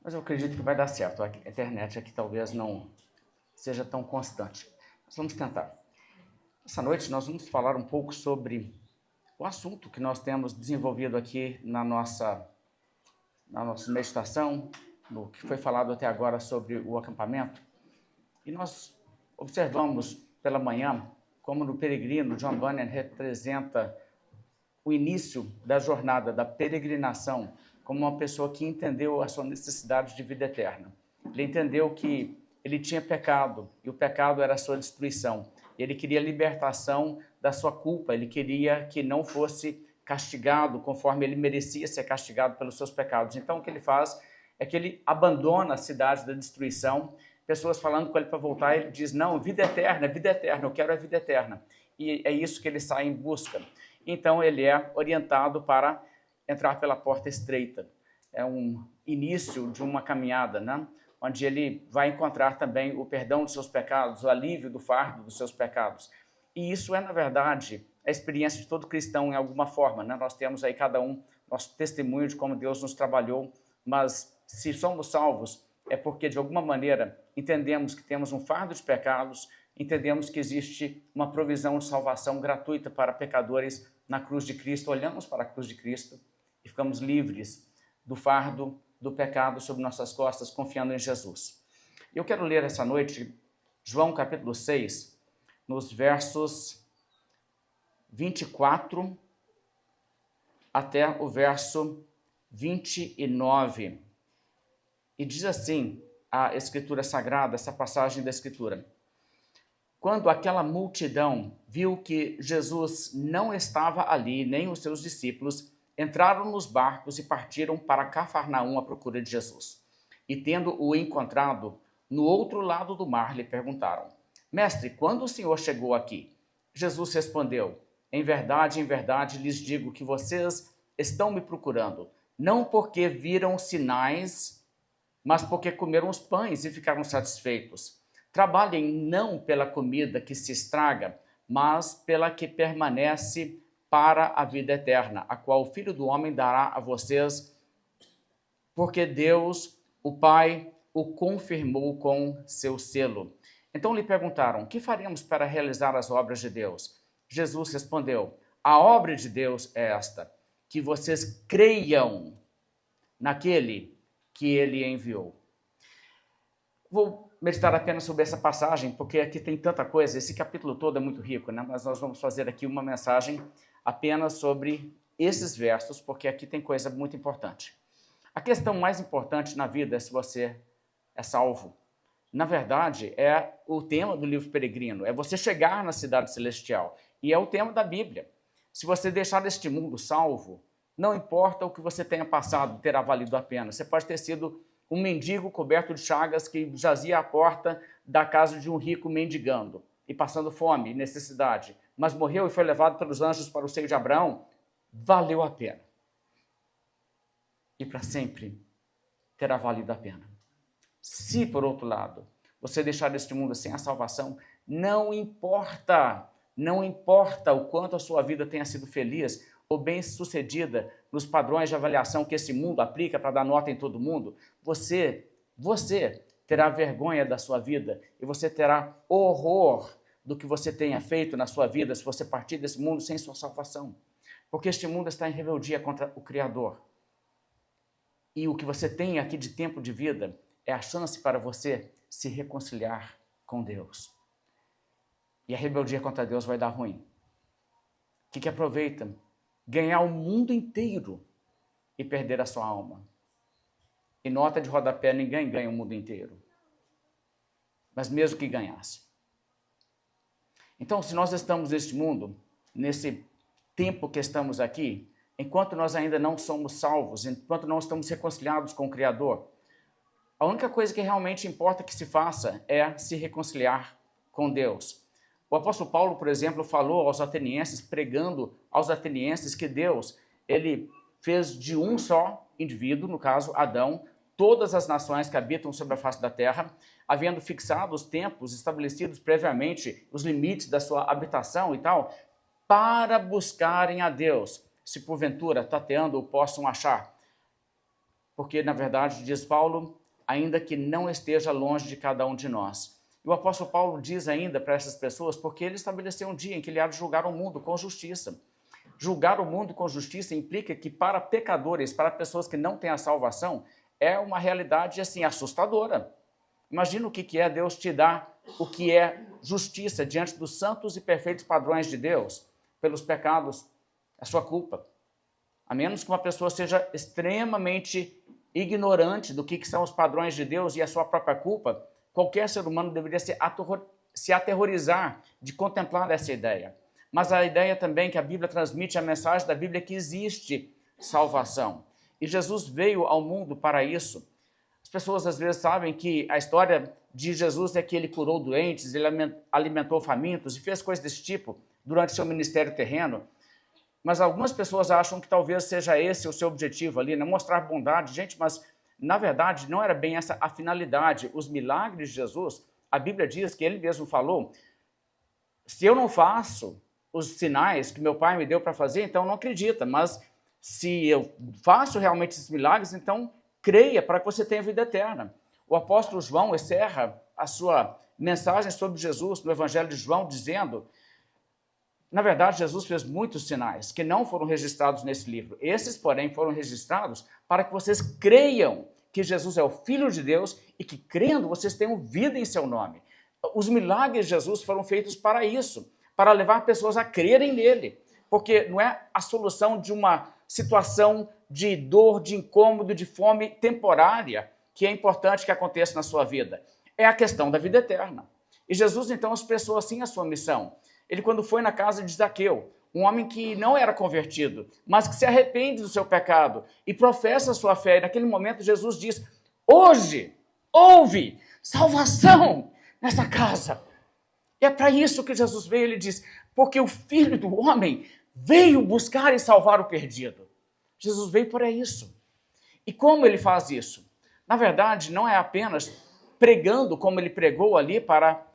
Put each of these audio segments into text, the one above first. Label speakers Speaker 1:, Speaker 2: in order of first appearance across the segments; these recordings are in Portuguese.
Speaker 1: Mas eu acredito que vai dar certo. A internet aqui talvez não seja tão constante. Mas vamos tentar. Essa noite nós vamos falar um pouco sobre o assunto que nós temos desenvolvido aqui na nossa meditação, no que foi falado até agora sobre o acampamento. E nós observamos pela manhã como no peregrino John Bunyan representa o início da jornada, da peregrinação, como uma pessoa que entendeu a sua necessidade de vida eterna. Ele entendeu que ele tinha pecado, e o pecado era a sua destruição. Ele queria libertação da sua culpa, ele queria que não fosse castigado conforme ele merecia ser castigado pelos seus pecados. Então, o que ele faz é que ele abandona a cidade da destruição, pessoas falando com ele para voltar, ele diz, não, vida eterna, eu quero a vida eterna. E é isso que ele sai em busca. Então, ele é orientado para entrar pela porta estreita. É um início de uma caminhada, né? Onde ele vai encontrar também o perdão dos seus pecados, o alívio do fardo dos seus pecados. E isso é, na verdade, a experiência de todo cristão em alguma forma, né? Nós temos aí cada um nosso testemunho de como Deus nos trabalhou, mas se somos salvos, é porque, de alguma maneira, entendemos que temos um fardo de pecados, entendemos que existe uma provisão de salvação gratuita para pecadores na cruz de Cristo, olhamos para a cruz de Cristo e ficamos livres do fardo do pecado sobre nossas costas, confiando em Jesus. Eu quero ler essa noite João capítulo 6, nos versos 24 até o verso 29. E diz assim a Escritura Sagrada, essa passagem da Escritura. Quando aquela multidão viu que Jesus não estava ali, nem os seus discípulos, entraram nos barcos e partiram para Cafarnaum à procura de Jesus. E tendo-o encontrado no outro lado do mar, lhe perguntaram, Mestre, quando o Senhor chegou aqui? Jesus respondeu, em verdade, lhes digo que vocês estão me procurando, não porque viram sinais, mas porque comeram os pães e ficaram satisfeitos. Trabalhem não pela comida que se estraga, mas pela que permanece para a vida eterna, a qual o Filho do Homem dará a vocês, porque Deus, o Pai, o confirmou com seu selo. Então lhe perguntaram, que faremos para realizar as obras de Deus? Jesus respondeu, a obra de Deus é esta, que vocês creiam naquele que ele enviou. Vou meditar apenas sobre essa passagem, porque aqui tem tanta coisa, esse capítulo todo é muito rico, né? Mas nós vamos fazer aqui uma mensagem apenas sobre esses versos, porque aqui tem coisa muito importante. A questão mais importante na vida é se você é salvo. Na verdade, é o tema do livro Peregrino, é você chegar na cidade celestial, e é o tema da Bíblia. Se você deixar este mundo salvo, não importa o que você tenha passado, terá valido a pena. Você pode ter sido um mendigo coberto de chagas que jazia à porta da casa de um rico mendigando e passando fome e necessidade, mas morreu e foi levado pelos anjos para o seio de Abraão, valeu a pena. E para sempre terá valido a pena. Se, por outro lado, você deixar este mundo sem a salvação, não importa o quanto a sua vida tenha sido feliz ou bem-sucedida nos padrões de avaliação que esse mundo aplica para dar nota em todo mundo, você terá vergonha da sua vida e você terá horror do que você tenha feito na sua vida se você partir desse mundo sem sua salvação. Porque este mundo está em rebeldia contra o Criador. E o que você tem aqui de tempo de vida é a chance para você se reconciliar com Deus. E a rebeldia contra Deus vai dar ruim. O que aproveita? Ganhar o mundo inteiro e perder a sua alma. E nota de rodapé, ninguém ganha o mundo inteiro. Mas mesmo que ganhasse. Então, se nós estamos neste mundo, nesse tempo que estamos aqui, enquanto nós ainda não somos salvos, enquanto não estamos reconciliados com o Criador, a única coisa que realmente importa que se faça é se reconciliar com Deus. O apóstolo Paulo, por exemplo, falou aos atenienses, pregando aos atenienses que Deus, ele fez de um só indivíduo, no caso Adão, todas as nações que habitam sobre a face da terra, havendo fixado os tempos estabelecidos previamente, os limites da sua habitação e tal, para buscarem a Deus, se porventura, tateando, o possam achar. porque, na verdade, diz Paulo, ainda que não esteja longe de cada um de nós. E o apóstolo Paulo diz ainda para essas pessoas, porque ele estabeleceu um dia em que ele há de julgar o mundo com justiça. Julgar o mundo com justiça implica que para pecadores, para pessoas que não têm a salvação, é uma realidade assim assustadora. Imagina o que é Deus te dar o que é justiça diante dos santos e perfeitos padrões de Deus, pelos pecados, a sua culpa. A menos que uma pessoa seja extremamente ignorante do que são os padrões de Deus e a sua própria culpa, qualquer ser humano deveria se aterrorizar de contemplar essa ideia. Mas a ideia também que a Bíblia transmite, a mensagem da Bíblia é que existe salvação. E Jesus veio ao mundo para isso. As pessoas às vezes sabem que a história de Jesus é que ele curou doentes, ele alimentou famintos e fez coisas desse tipo durante seu ministério terreno. Mas algumas pessoas acham que talvez seja esse o seu objetivo ali, né? Mostrar bondade. Gente, mas na verdade não era bem essa a finalidade. Os milagres de Jesus, a Bíblia diz que ele mesmo falou, se eu não faço os sinais que meu pai me deu para fazer, então não acredita. Mas se eu faço realmente esses milagres, então creia para que você tenha vida eterna. O apóstolo João encerra a sua mensagem sobre Jesus no Evangelho de João dizendo, na verdade, Jesus fez muitos sinais que não foram registrados nesse livro. Esses, porém, foram registrados para que vocês creiam que Jesus é o Filho de Deus e que, crendo, vocês tenham vida em seu nome. Os milagres de Jesus foram feitos para isso, para levar pessoas a crerem nele, porque não é a solução de uma situação de dor, de incômodo, de fome temporária que é importante que aconteça na sua vida. É a questão da vida eterna. E Jesus, então, expressou assim a sua missão. Ele, quando foi na casa de Zaqueu, um homem que não era convertido, mas que se arrepende do seu pecado e professa a sua fé, e naquele momento Jesus diz, hoje houve salvação nessa casa. E é para isso que Jesus veio, ele diz, porque o Filho do Homem veio buscar e salvar o perdido. Jesus veio para isso. E como ele faz isso? Na verdade, não é apenas pregando como ele pregou ali para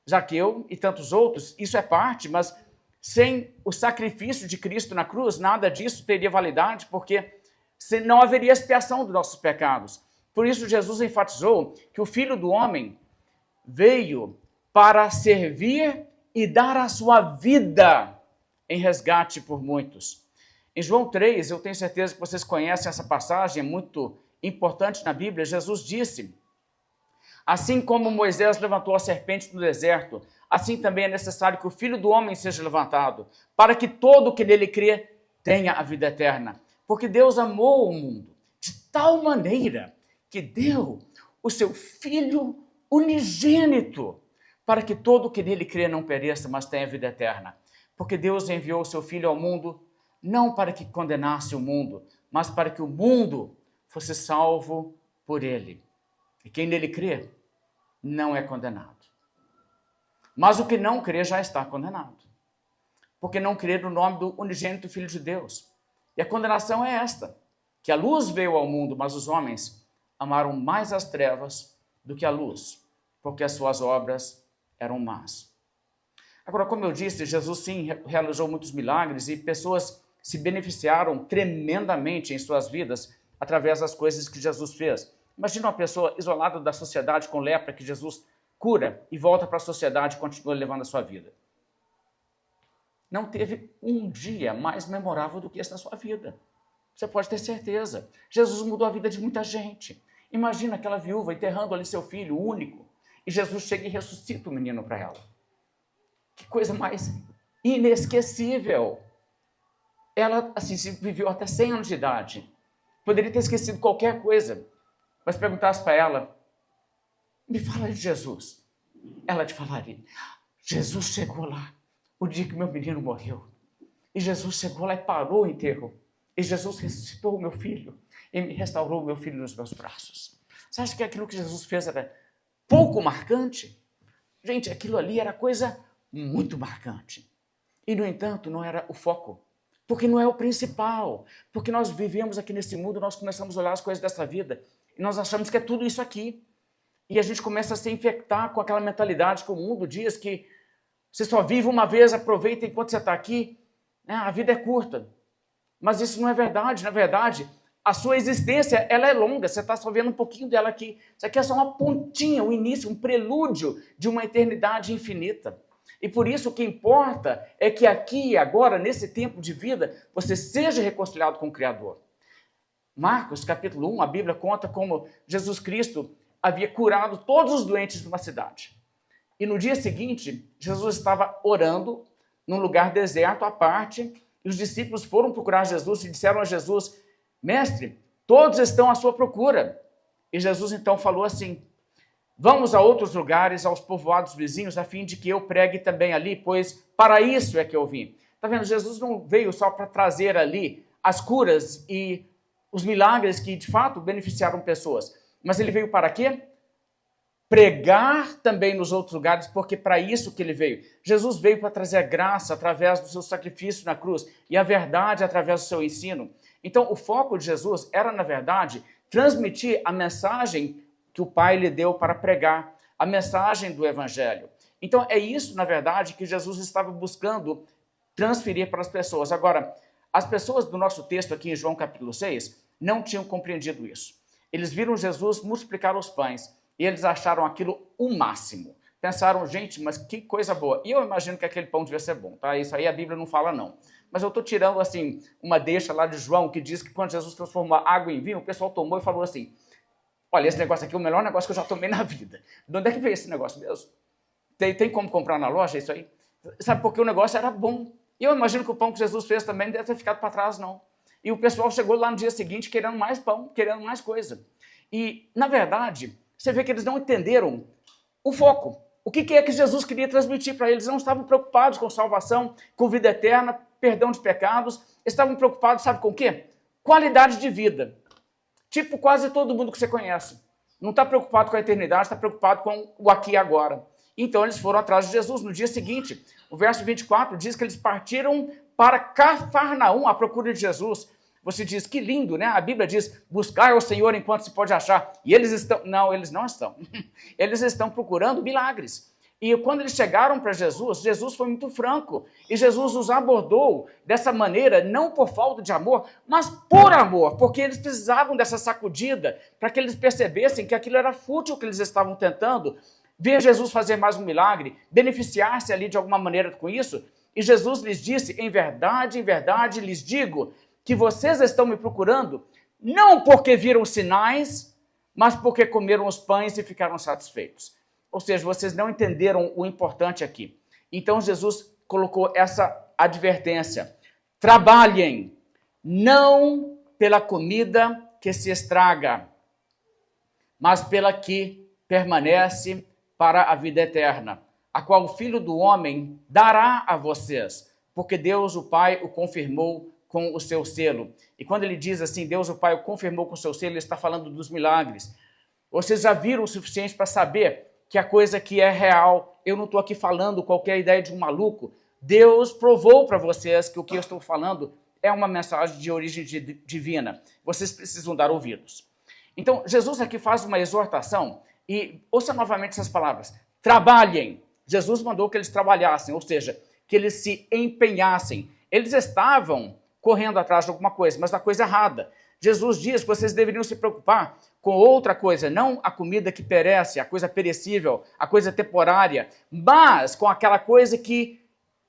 Speaker 1: Zaqueu e tantos outros, isso é parte, mas sem o sacrifício de Cristo na cruz, nada disso teria validade, porque não haveria expiação dos nossos pecados. Por isso, Jesus enfatizou que o Filho do Homem veio para servir e dar a sua vida em resgate por muitos. Em João 3, eu tenho certeza que vocês conhecem essa passagem, é muito importante na Bíblia. Jesus disse, assim como Moisés levantou a serpente no deserto, assim também é necessário que o Filho do Homem seja levantado, para que todo que nele crê tenha a vida eterna. Porque Deus amou o mundo de tal maneira que deu o seu Filho unigênito, para que todo que nele crê não pereça, mas tenha vida eterna. Porque Deus enviou o seu Filho ao mundo, não para que condenasse o mundo, mas para que o mundo fosse salvo por ele. E quem nele crê, não é condenado. Mas o que não crê já está condenado. Porque não crê no nome do unigênito Filho de Deus. E a condenação é esta, que a luz veio ao mundo, mas os homens amaram mais as trevas do que a luz, porque as suas obras eram más. Agora, como eu disse, Jesus sim realizou muitos milagres e pessoas se beneficiaram tremendamente em suas vidas através das coisas que Jesus fez. Imagina uma pessoa isolada da sociedade com lepra que Jesus cura e volta para a sociedade e continua levando a sua vida. Não teve um dia mais memorável do que esse na sua vida. Você pode ter certeza. Jesus mudou a vida de muita gente. Imagina aquela viúva enterrando ali seu filho único e Jesus chega e ressuscita o menino para ela. Que coisa mais inesquecível. Ela, assim, viveu até 100 anos de idade. Poderia ter esquecido qualquer coisa. Mas perguntasse para ela, me fala de Jesus. Ela te falaria, Jesus chegou lá, o dia que meu menino morreu. E Jesus chegou lá e parou o enterro. E Jesus ressuscitou o meu filho. E me restaurou o meu filho nos meus braços. Você acha que aquilo que Jesus fez era pouco marcante? Gente, aquilo ali era coisa muito marcante. E, no entanto, não era o foco. Porque não é o principal. Porque nós vivemos aqui nesse mundo, nós começamos a olhar as coisas dessa vida e nós achamos que é tudo isso aqui. E a gente começa a se infectar com aquela mentalidade que o mundo diz que você só vive uma vez, aproveita enquanto você está aqui. A vida é curta. Mas isso não é verdade. Na verdade, a sua existência, ela é longa, você está só vendo um pouquinho dela aqui. Isso aqui é só uma pontinha, um início, um prelúdio de uma eternidade infinita. E por isso o que importa é que aqui e agora, nesse tempo de vida, você seja reconciliado com o Criador. Marcos, capítulo 1, a Bíblia conta como Jesus Cristo havia curado todos os doentes de uma cidade. E no dia seguinte, Jesus estava orando num lugar deserto à parte, e os discípulos foram procurar Jesus e disseram a Jesus: Mestre, todos estão à sua procura. E Jesus então falou assim: vamos a outros lugares, aos povoados vizinhos, a fim de que eu pregue também ali, pois para isso é que eu vim. Está vendo? Jesus não veio só para trazer ali as curas e os milagres que de fato beneficiaram pessoas, mas ele veio para quê? Pregar também nos outros lugares, porque para isso que ele veio. Jesus veio para trazer a graça através do seu sacrifício na cruz e a verdade através do seu ensino. Então, o foco de Jesus era, na verdade, transmitir a mensagem que o Pai lhe deu para pregar, a mensagem do Evangelho. Então, é isso, na verdade, que Jesus estava buscando transferir para as pessoas. Agora, as pessoas do nosso texto aqui em João capítulo 6 não tinham compreendido isso. Eles viram Jesus multiplicar os pães e eles acharam aquilo o máximo. Pensaram, gente, mas que coisa boa. E eu imagino que aquele pão devia ser bom, tá? Isso aí a Bíblia não fala, não. Mas eu estou tirando, assim, uma deixa lá de João, que diz que quando Jesus transformou água em vinho, o pessoal tomou e falou assim: olha, esse negócio aqui é o melhor negócio que eu já tomei na vida. De onde é que veio esse negócio mesmo? Tem como comprar na loja isso aí? Sabe, porque o negócio era bom. E eu imagino que o pão que Jesus fez também não deve ter ficado para trás, não. E o pessoal chegou lá no dia seguinte querendo mais pão, querendo mais coisa. E, na verdade, você vê que eles não entenderam o foco. O que é que Jesus queria transmitir para eles? Eles não estavam preocupados com salvação, com vida eterna, perdão de pecados. Estavam preocupados, sabe com o quê? Qualidade de vida. Tipo quase todo mundo que você conhece. Não está preocupado com a eternidade, está preocupado com o aqui e agora. Então eles foram atrás de Jesus no dia seguinte. O verso 24 diz que eles partiram para Cafarnaum à procura de Jesus. Você diz, que lindo, né? A Bíblia diz, buscar o Senhor enquanto se pode achar. E eles estão... Não, eles não estão. Eles estão procurando milagres. E quando eles chegaram para Jesus, Jesus foi muito franco. E Jesus os abordou dessa maneira, não por falta de amor, mas por amor. Porque eles precisavam dessa sacudida para que eles percebessem que aquilo era fútil que eles estavam tentando. Ver Jesus fazer mais um milagre, beneficiar-se ali de alguma maneira com isso. E Jesus lhes disse, em verdade lhes digo, que vocês estão me procurando, não porque viram sinais, mas porque comeram os pães e ficaram satisfeitos. Ou seja, vocês não entenderam o importante aqui. Então Jesus colocou essa advertência. Trabalhem, não pela comida que se estraga, mas pela que permanece para a vida eterna, a qual o Filho do Homem dará a vocês, porque Deus, o Pai, o confirmou com o seu selo. E quando ele diz assim, Deus, o Pai, o confirmou com o seu selo, ele está falando dos milagres. Vocês já viram o suficiente para saber que a coisa que é real, eu não estou aqui falando qualquer ideia de um maluco. Deus provou para vocês que o que eu estou falando é uma mensagem de origem divina. Vocês precisam dar ouvidos. Então, Jesus aqui faz uma exortação e ouça novamente essas palavras. Trabalhem. Jesus mandou que eles trabalhassem, ou seja, que eles se empenhassem. Eles estavam correndo atrás de alguma coisa, mas da coisa errada. Jesus diz que vocês deveriam se preocupar com outra coisa, não a comida que perece, a coisa perecível, a coisa temporária, mas com aquela coisa que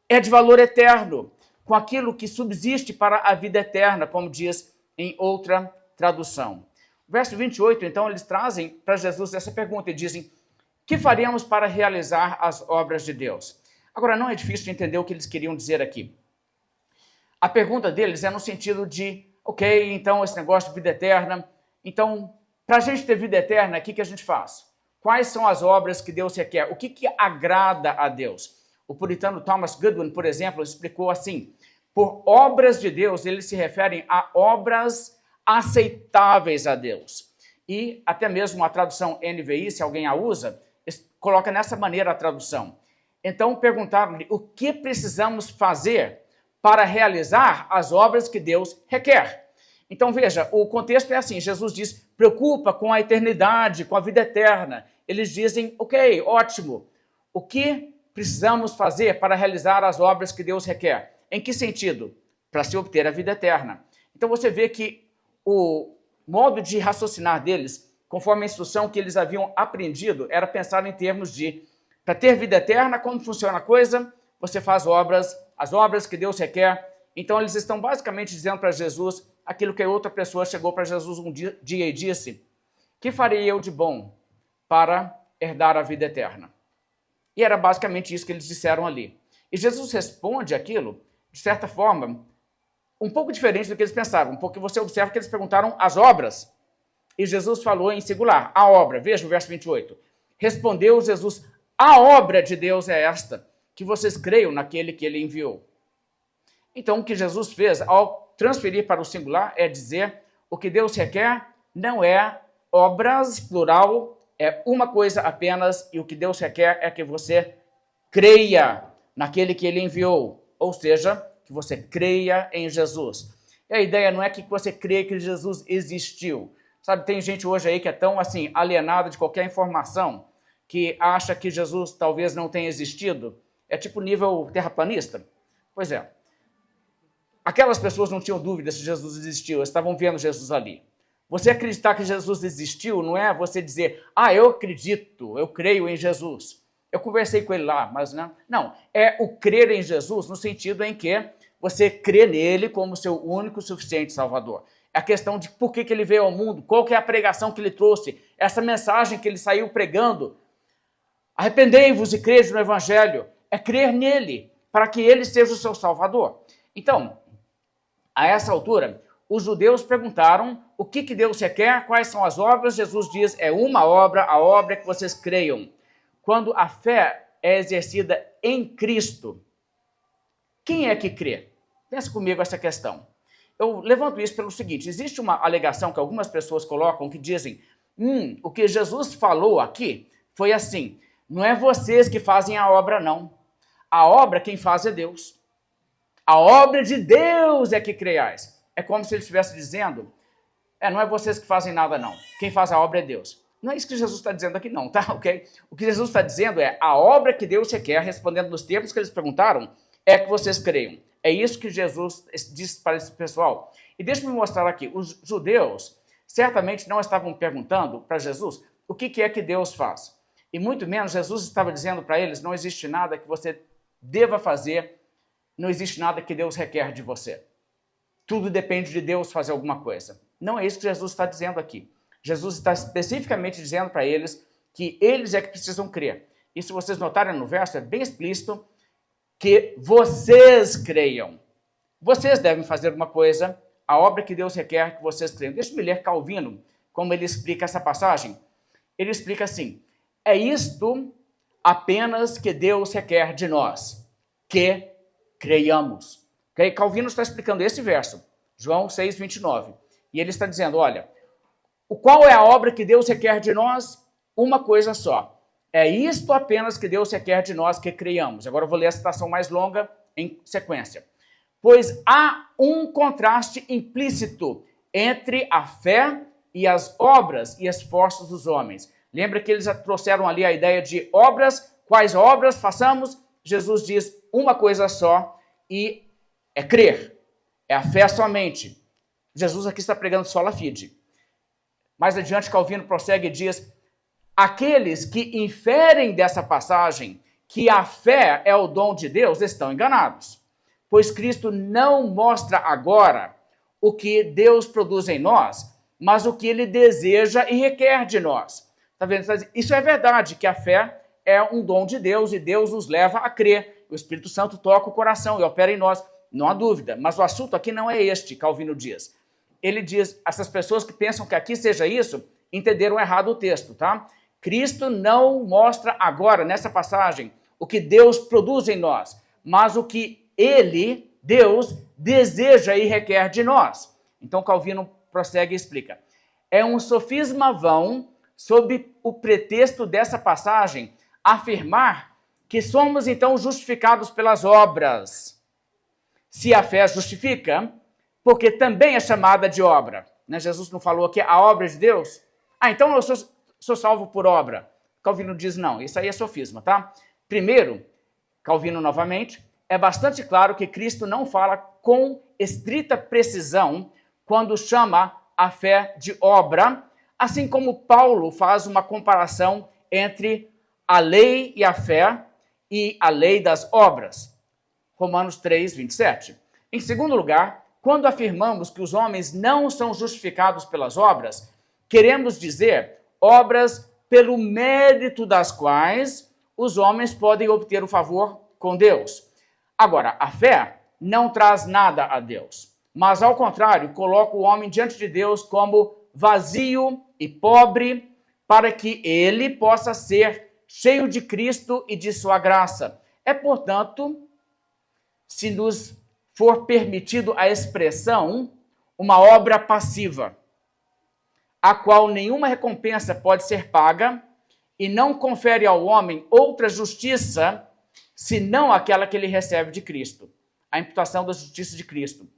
Speaker 1: é de valor eterno, com aquilo que subsiste para a vida eterna, como diz em outra tradução. Verso 28, então, eles trazem para Jesus essa pergunta e dizem, que faremos para realizar as obras de Deus? Agora, não é difícil de entender o que eles queriam dizer aqui. A pergunta deles é no sentido de, ok, então esse negócio de vida eterna, então, para a gente ter vida eterna, o que a gente faz? Quais são as obras que Deus requer? O que agrada a Deus? O puritano Thomas Goodwin, por exemplo, explicou assim, por obras de Deus, eles se referem a obras aceitáveis a Deus. E até mesmo a tradução NVI, se alguém a usa, coloca nessa maneira a tradução. Então perguntaram-lhe o que precisamos fazer para realizar as obras que Deus requer. Então veja, o contexto é assim, Jesus diz, preocupa com a eternidade, com a vida eterna. Eles dizem, ok, ótimo, o que precisamos fazer para realizar as obras que Deus requer? Em que sentido? Para se obter a vida eterna. Então você vê que o modo de raciocinar deles, conforme a instrução que eles haviam aprendido, era pensar em termos de, para ter vida eterna, como funciona a coisa? Você faz obras, as obras que Deus requer. Então eles estão basicamente dizendo para Jesus aquilo que outra pessoa chegou para Jesus um dia e disse: que farei eu de bom para herdar a vida eterna? E era basicamente isso que eles disseram ali. E Jesus responde aquilo, de certa forma, um pouco diferente do que eles pensavam, porque você observa que eles perguntaram as obras. E Jesus falou em singular, a obra. Veja o verso 28. Respondeu Jesus: a obra de Deus é esta, que vocês creiam naquele que ele enviou. Então, o que Jesus fez ao transferir para o singular é dizer: o que Deus requer não é obras, plural, é uma coisa apenas, e o que Deus requer é que você creia naquele que ele enviou, ou seja, que você creia em Jesus. E a ideia não é que você creia que Jesus existiu. Sabe, tem gente hoje aí que é tão assim alienada de qualquer informação que acha que Jesus talvez não tenha existido. É tipo nível terraplanista. Pois é. Aquelas pessoas não tinham dúvida se Jesus existiu, eles estavam vendo Jesus ali. Você acreditar que Jesus existiu não é você dizer: ah, eu acredito, eu creio em Jesus. Eu conversei com ele lá, mas não. Não, é o crer em Jesus no sentido em que você crê nele como seu único e suficiente Salvador. É a questão de por que ele veio ao mundo, qual que é a pregação que ele trouxe, essa mensagem que ele saiu pregando. Arrependei-vos e crede no Evangelho. É crer nele, para que ele seja o seu Salvador. Então, a essa altura, os judeus perguntaram o que Deus requer, quais são as obras. Jesus diz: é uma obra, a obra é que vocês creiam. Quando a fé é exercida em Cristo, quem é que crê? Pensa comigo essa questão. Eu levanto isso pelo seguinte: existe uma alegação que algumas pessoas colocam que dizem: o que Jesus falou aqui foi assim, não é vocês que fazem a obra, não. A obra quem faz é Deus. A obra de Deus é que creiais. É como se ele estivesse dizendo: não é vocês que fazem nada, não. Quem faz a obra é Deus. Não é isso que Jesus está dizendo aqui, não, tá? Ok? O que Jesus está dizendo é: a obra que Deus requer, respondendo nos termos que eles perguntaram, é que vocês creiam. É isso que Jesus disse para esse pessoal. E deixa-me mostrar aqui. Os judeus certamente não estavam perguntando para Jesus o que é que Deus faz. E muito menos Jesus estava dizendo para eles: não existe nada que você deva fazer, não existe nada que Deus requer de você. Tudo depende de Deus fazer alguma coisa. Não é isso que Jesus está dizendo aqui. Jesus está especificamente dizendo para eles que eles é que precisam crer. E se vocês notarem no verso, é bem explícito que vocês creiam. Vocês devem fazer uma coisa, a obra que Deus requer que vocês creiam. Deixa-me ler Calvino, como ele explica essa passagem. Ele explica assim: é isto apenas que Deus requer de nós, que creiamos. Okay? Calvino está explicando esse verso, João 6, 29. E ele está dizendo: olha, qual é a obra que Deus requer de nós? Uma coisa só. É isto apenas que Deus requer de nós, que creiamos. Agora eu vou ler a citação mais longa em sequência. Pois há um contraste implícito entre a fé e as obras e esforços dos homens. Lembra que eles trouxeram ali a ideia de obras? Quais obras façamos? Jesus diz uma coisa só, e é crer. É a fé somente. Jesus aqui está pregando sola fide. Mais adiante, Calvino prossegue e diz: aqueles que inferem dessa passagem que a fé é o dom de Deus estão enganados, pois Cristo não mostra agora o que Deus produz em nós, mas o que ele deseja e requer de nós. Tá vendo? Isso é verdade, que a fé é um dom de Deus e Deus nos leva a crer. O Espírito Santo toca o coração e opera em nós, não há dúvida. Mas o assunto aqui não é este, Calvino diz. Ele diz: essas pessoas que pensam que aqui seja isso, entenderam errado o texto, tá? Cristo não mostra agora, nessa passagem, o que Deus produz em nós, mas o que ele, Deus, deseja e requer de nós. Então Calvino prossegue e explica: é um sofisma vão, sob o pretexto dessa passagem, afirmar que somos então justificados pelas obras. Se a fé justifica, porque também é chamada de obra. Né? Jesus não falou que a obra é de Deus? Então eu sou salvo por obra. Calvino diz: não, isso aí é sofisma, tá? Primeiro, Calvino novamente, é bastante claro que Cristo não fala com estrita precisão quando chama a fé de obra, assim como Paulo faz uma comparação entre a lei e a fé e a lei das obras. Romanos 3, 27. Em segundo lugar, quando afirmamos que os homens não são justificados pelas obras, queremos dizer obras pelo mérito das quais os homens podem obter o favor com Deus. Agora, a fé não traz nada a Deus, mas, ao contrário, coloca o homem diante de Deus como vazio e pobre, para que ele possa ser cheio de Cristo e de sua graça. É, portanto, se nos for permitido a expressão, uma obra passiva, a qual nenhuma recompensa pode ser paga e não confere ao homem outra justiça, senão aquela que ele recebe de Cristo, a imputação da justiça de Cristo.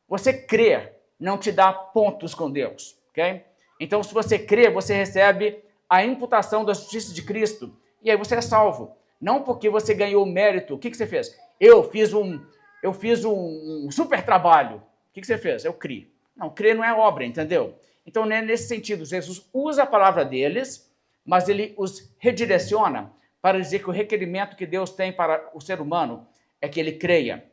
Speaker 1: Você crer não te dá pontos com Deus, ok? Então, se você crê, você recebe a imputação da justiça de Cristo, e aí você é salvo. Não porque você ganhou mérito. O que você fez? Eu fiz um super trabalho. O que você fez? Eu criei. Não, crer não é obra, entendeu? Então, nesse sentido, Jesus usa a palavra deles, mas ele os redireciona para dizer que o requerimento que Deus tem para o ser humano é que ele creia.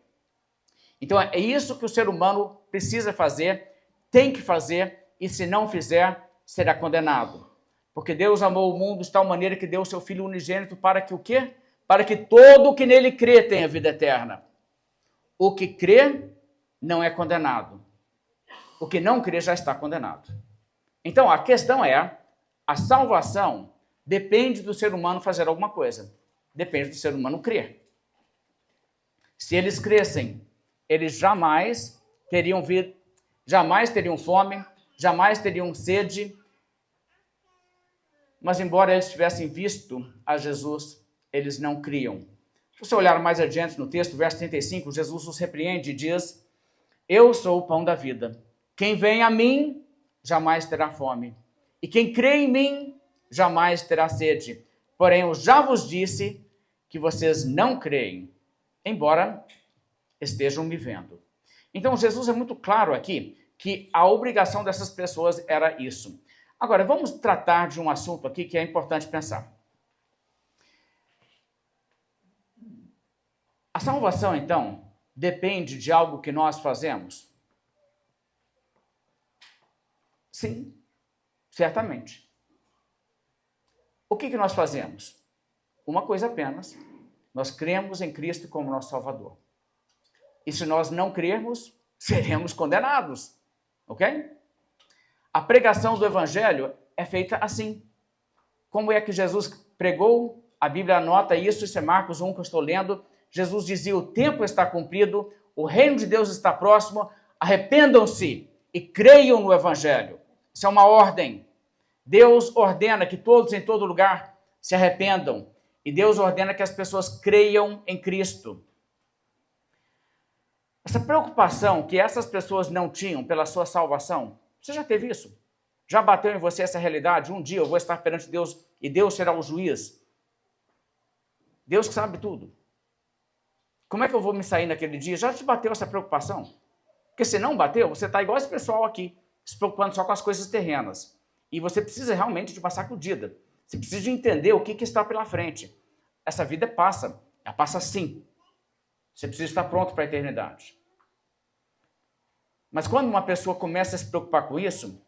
Speaker 1: Então, é isso que o ser humano precisa fazer, tem que fazer, e se não fizer, será condenado. Porque Deus amou o mundo de tal maneira que deu o seu Filho unigênito para que o quê? Para que todo o que nele crê tenha vida eterna. O que crê não é condenado. O que não crê já está condenado. Então, a questão é, a salvação depende do ser humano fazer alguma coisa. Depende do ser humano crer. Se eles crescem, eles jamais teriam fome, jamais teriam sede. Mas, embora eles tivessem visto a Jesus, eles não criam. Se você olhar mais adiante no texto, verso 35, Jesus os repreende e diz: eu sou o pão da vida. Quem vem a mim, jamais terá fome. E quem crê em mim, jamais terá sede. Porém, eu já vos disse que vocês não creem, embora estejam me vendo. Então, Jesus é muito claro aqui que a obrigação dessas pessoas era isso. Agora, vamos tratar de um assunto aqui que é importante pensar. A salvação, então, depende de algo que nós fazemos? Sim, certamente. O que nós fazemos? Uma coisa apenas. Nós cremos em Cristo como nosso Salvador. E se nós não crermos, seremos condenados. Ok? A pregação do Evangelho é feita assim. Como é que Jesus pregou? A Bíblia anota isso, isso é Marcos 1 que eu estou lendo. Jesus dizia: o tempo está cumprido, o reino de Deus está próximo, arrependam-se e creiam no Evangelho. Isso é uma ordem. Deus ordena que todos em todo lugar se arrependam. E Deus ordena que as pessoas creiam em Cristo. Essa preocupação que essas pessoas não tinham pela sua salvação, você já teve isso? Já bateu em você essa realidade? Um dia eu vou estar perante Deus e Deus será o juiz. Deus que sabe tudo. Como é que eu vou me sair naquele dia? Já te bateu essa preocupação? Porque se não bateu, você está igual esse pessoal aqui, se preocupando só com as coisas terrenas. E você precisa realmente de passar acudida. Você precisa de entender o que está pela frente. Essa vida passa. Ela passa assim. Você precisa estar pronto para a eternidade. Mas quando uma pessoa começa a se preocupar com isso,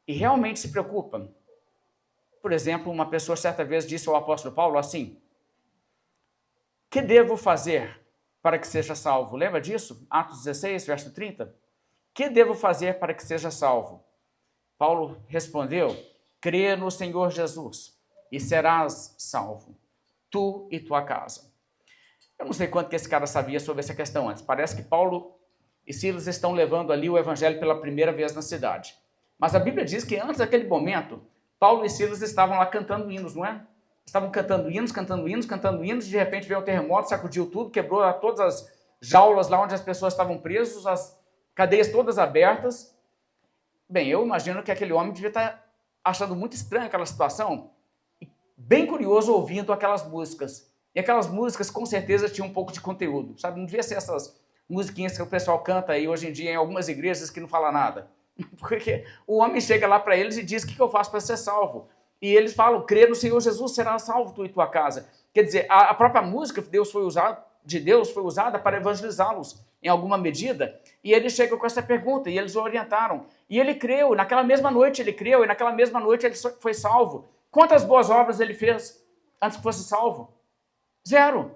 Speaker 1: e realmente se preocupa, por exemplo, uma pessoa certa vez disse ao apóstolo Paulo assim: que devo fazer para que seja salvo? Lembra disso? Atos 16, verso 30. Que devo fazer para que seja salvo? Paulo respondeu: crê no Senhor Jesus e serás salvo, tu e tua casa. Eu não sei quanto que esse cara sabia sobre essa questão antes. Parece que Paulo e Silas estão levando ali o evangelho pela primeira vez na cidade. Mas a Bíblia diz que antes daquele momento, Paulo e Silas estavam lá cantando hinos, não é? Estavam cantando hinos, e de repente veio um terremoto, sacudiu tudo, quebrou todas as jaulas lá onde as pessoas estavam presas, as cadeias todas abertas. Bem, eu imagino que aquele homem devia estar achando muito estranha aquela situação, e bem curioso ouvindo aquelas músicas. E aquelas músicas com certeza tinham um pouco de conteúdo, sabe? Não devia ser essas musiquinhas que o pessoal canta aí hoje em dia em algumas igrejas que não fala nada. Porque o homem chega lá para eles e diz: o que eu faço para ser salvo? E eles falam: crê no Senhor Jesus, será salvo tu e tua casa. Quer dizer, a própria música de Deus foi usada para evangelizá-los em alguma medida, e ele chega com essa pergunta, e eles o orientaram. E ele creu, naquela mesma noite ele creu, e naquela mesma noite ele foi salvo. Quantas boas obras ele fez antes que fosse salvo? 0.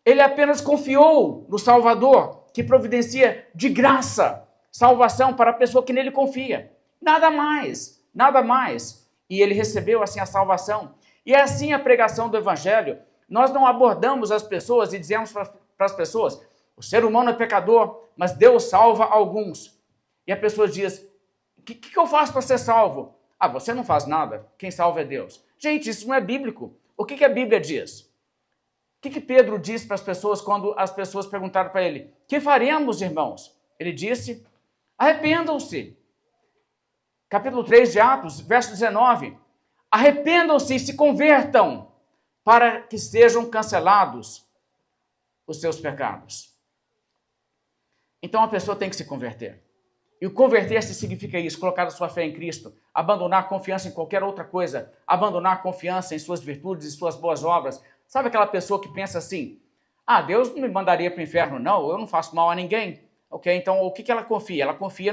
Speaker 1: Ele apenas confiou no Salvador, que providencia de graça salvação para a pessoa que nele confia. Nada mais, nada mais. E ele recebeu assim a salvação. E é assim a pregação do Evangelho. Nós não abordamos as pessoas e dizemos para as pessoas: o ser humano é pecador, mas Deus salva alguns. E a pessoa diz: o que eu faço para ser salvo? Ah, você não faz nada, quem salva é Deus. Gente, isso não é bíblico. O que a Bíblia diz? O que Pedro disse para as pessoas quando as pessoas perguntaram para ele: que faremos, irmãos? Ele disse: arrependam-se. Capítulo 3 de Atos, verso 19. Arrependam-se e se convertam para que sejam cancelados os seus pecados. Então a pessoa tem que se converter. E o converter-se significa isso: colocar a sua fé em Cristo, abandonar a confiança em qualquer outra coisa, abandonar a confiança em suas virtudes e suas boas obras. Sabe aquela pessoa que pensa assim: ah, Deus não me mandaria para o inferno, não, eu não faço mal a ninguém. Ok, então o que ela confia? Ela confia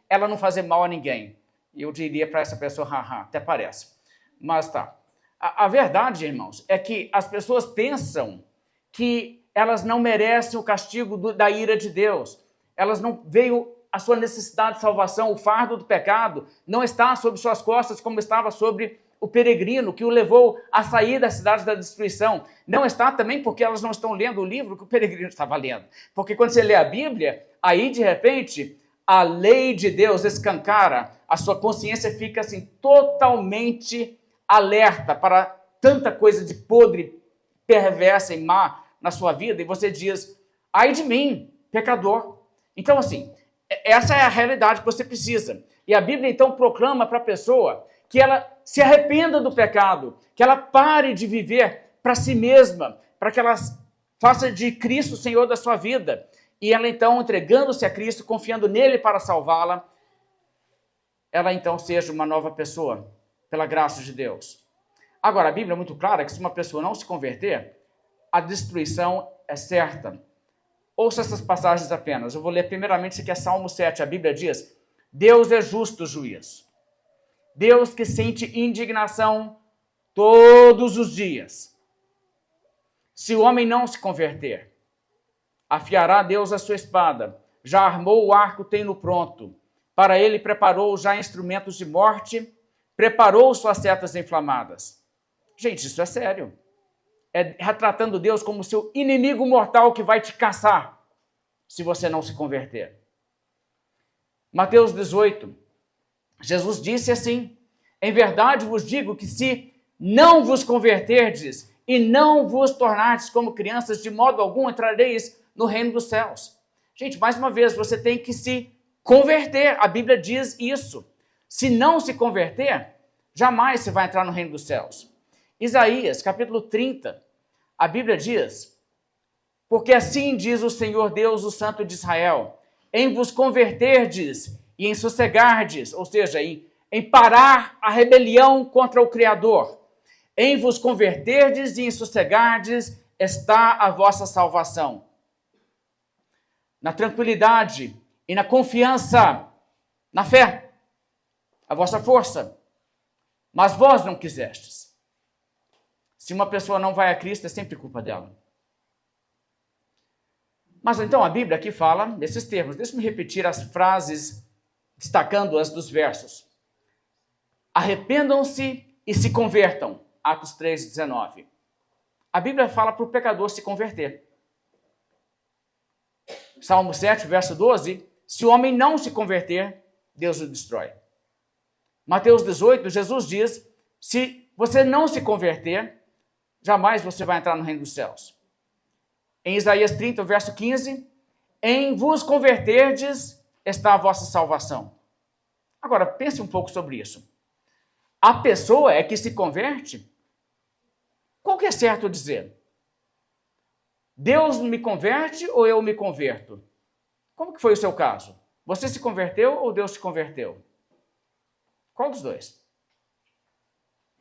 Speaker 1: ela não fazer mal a ninguém. E eu diria para essa pessoa: haha, até parece. Mas tá. A verdade, irmãos, é que as pessoas pensam que elas não merecem o castigo da ira de Deus. Elas não veio a sua necessidade de salvação, o fardo do pecado não está sobre suas costas como estava sobre o peregrino que o levou a sair da cidade da destruição. Não está também porque elas não estão lendo o livro que o peregrino estava lendo. Porque quando você lê a Bíblia, aí de repente a lei de Deus escancara, a sua consciência fica assim totalmente alerta para tanta coisa de podre, perversa e má na sua vida, e você diz: ai de mim, pecador. Então assim, essa é a realidade que você precisa. E a Bíblia então proclama para a pessoa que ela se arrependa do pecado, que ela pare de viver para si mesma, para que ela faça de Cristo o Senhor da sua vida. E ela então, entregando-se a Cristo, confiando nele para salvá-la, ela então seja uma nova pessoa, pela graça de Deus. Agora, a Bíblia é muito clara que se uma pessoa não se converter, a destruição é certa. Ouça essas passagens apenas. Eu vou ler primeiramente isso aqui é Salmo 7. A Bíblia diz: Deus é justo juiz. Deus que sente indignação todos os dias. Se o homem não se converter, afiará Deus a sua espada. Já armou o arco, tem-no pronto. Para ele preparou já instrumentos de morte, preparou suas setas inflamadas. Gente, isso é sério. É retratando Deus como seu inimigo mortal que vai te caçar se você não se converter. Mateus 18, Jesus disse assim: em verdade vos digo que se não vos converterdes e não vos tornardes como crianças, de modo algum entrareis no reino dos céus. Gente, mais uma vez, você tem que se converter. A Bíblia diz isso. Se não se converter, jamais você vai entrar no reino dos céus. Isaías, capítulo 30, a Bíblia diz: porque assim diz o Senhor Deus, o Santo de Israel, em vos converterdes e em sossegardes, ou seja, em parar a rebelião contra o Criador, em vos converterdes e em sossegardes está a vossa salvação. Na tranquilidade e na confiança, na fé, a vossa força. Mas vós não quisestes. Se uma pessoa não vai a Cristo, é sempre culpa dela. Mas então a Bíblia aqui fala nesses termos. Deixa-me repetir as frases, destacando-as dos versos. Arrependam-se e se convertam. Atos 3:19. A Bíblia fala para o pecador se converter. Salmo 7, verso 12. Se o homem não se converter, Deus o destrói. Mateus 18, Jesus diz: se você não se converter, jamais você vai entrar no reino dos céus. Em Isaías 30, verso 15, em vos converterdes está a vossa salvação. Agora, pense um pouco sobre isso. A pessoa é que se converte? Qual que é certo dizer? Deus me converte ou eu me converto? Como que foi o seu caso? Você se converteu ou Deus te converteu? Qual dos dois?